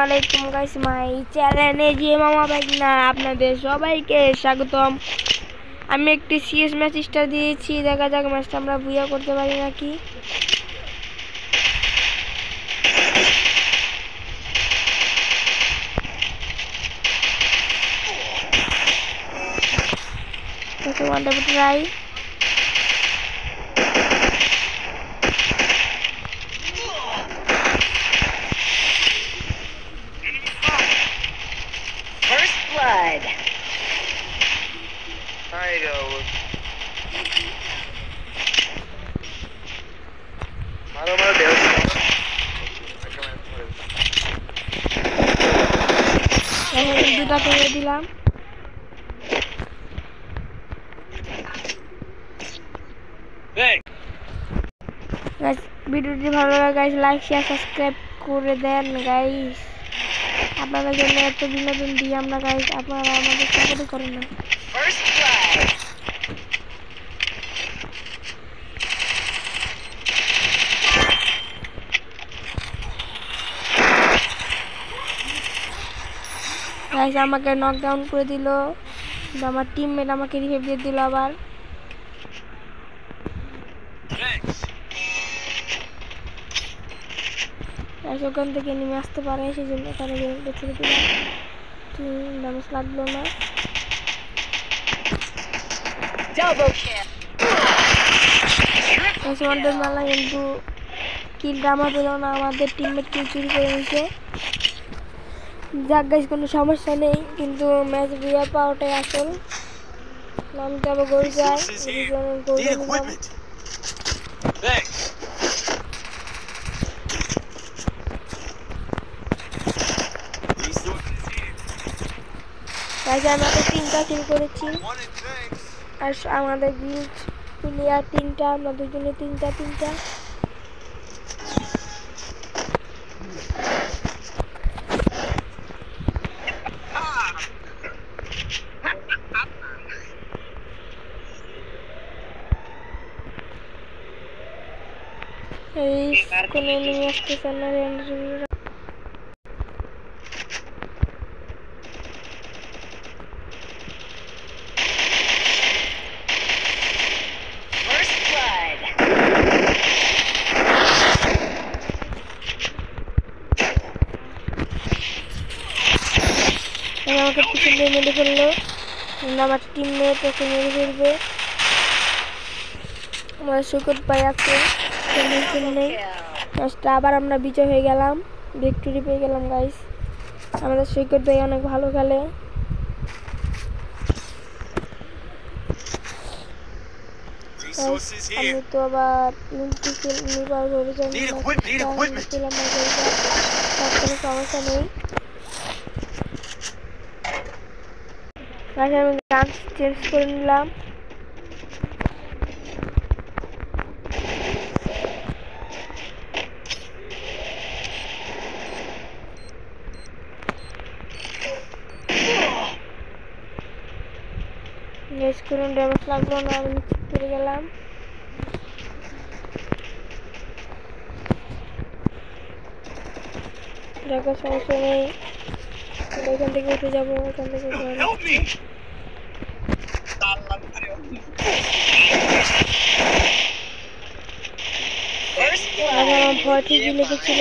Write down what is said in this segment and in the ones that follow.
আলাইকুম গাইস, মাই চ্যানেলে যে মামা ভাগনা আপনাদের সবাইকে স্বাগতম। আমি একটি সিএস ম্যাচ স্টার্ট দিয়েছি, দেখা যাক ম্যাচটা আমরা বুয়া করতে পারি নাকি। Try First blood. I know. Malo deus. দুটা করে দিলাম। গাইস ভিডিওটি ভালো লাগে গাইস, লাইক শেয়ার সাবস্ক্রাইব করে দেন গাইস। আপনাদের জন্য এত বিনোদন দিই আমরা গাইস, আপনারা আমাদের সাপোর্ট করেন না। First blood. গাইস আমাকে নকডাউন করে দিল, আমার টিমমেট আমাকে রিভাইভ দিয়ে দিল আবার। গাইস ওখান থেকে নেমে আসতে পারে, সেই জন্য তারা গেমটা ছেড়ে দিলাম, ড্যামেজ লাগলো না। Double kill. গাইস ওয়ান্ডার মালা কিন্তু কিলটা আমার পেল না, আমাদের টিমমেট কিল চুরি করে নিয়েছে। যাক গাইস কোনো সমস্যা নেই, কিন্তু ম্যাচ বুয়া পাওয়াটাই আসল। নাম যাবো গোল যায়, গোল নিলাম। গাইস আমি তো 3টা কিল করেছি, আর আমাদের গিল্ড প্লেয়ার 3টা, আমরা দুজনে 3টা। এই কোনো এনিমি আসতেছে না রে। First blood. আমাকে পিছন দিয়ে মেরে ফেললো, আমার টিমমেট ওকে মেরে ফেলবে। আমার সুকট ভাই আছে, নেই। ম্যাচটা আবার আমরা বিজয় হয়ে গেলাম, ভিক্টরি পেয়ে গেলাম গাইস। আমাদের সৈকত ভাই অনেক ভালো খেলে। আমি তো আবার সমস্যা নেই। আমি গান চেঞ্জ করে নিলাম। কোনো ড্যামেজ লাগলো না, আমি নিচে পড়ে গেলাম। দেখো সমস্যা নেই, এখান থেকে উঠে যাবো, এখান থেকে আমার ভয় ঠিকই লেগেছিল।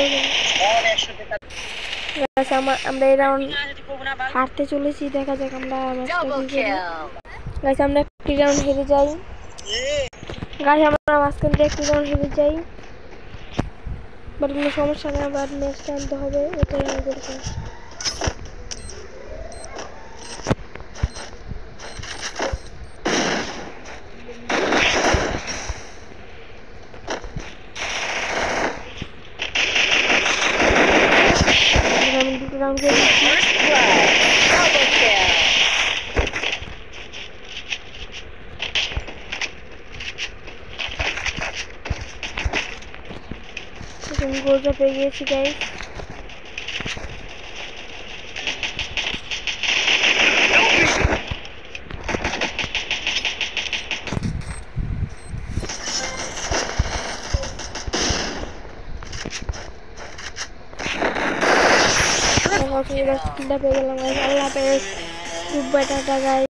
আমরা এই রাউন্ড হারতে চলেছি, দেখা যাক আমরা গাইস আমরা একটি রাউন্ড হেরে যাই। গাইস আমরা মাঝখান থেকে একটি রাউন্ড হেরে যাই, বাট কোনো সমস্যা নেই, আবার নেক্সট আনতে হবে, এটাই আমি বলছি। আমি দুটো রাউন্ড করে দিচ্ছি। গোলটা পেয়ে গিয়েছি গাইস। অসুবিধা কিলটা পেয়ে গেলাম গাইস। আল্লাহ হাফেজ, গুড বাই, টাটা গাইস।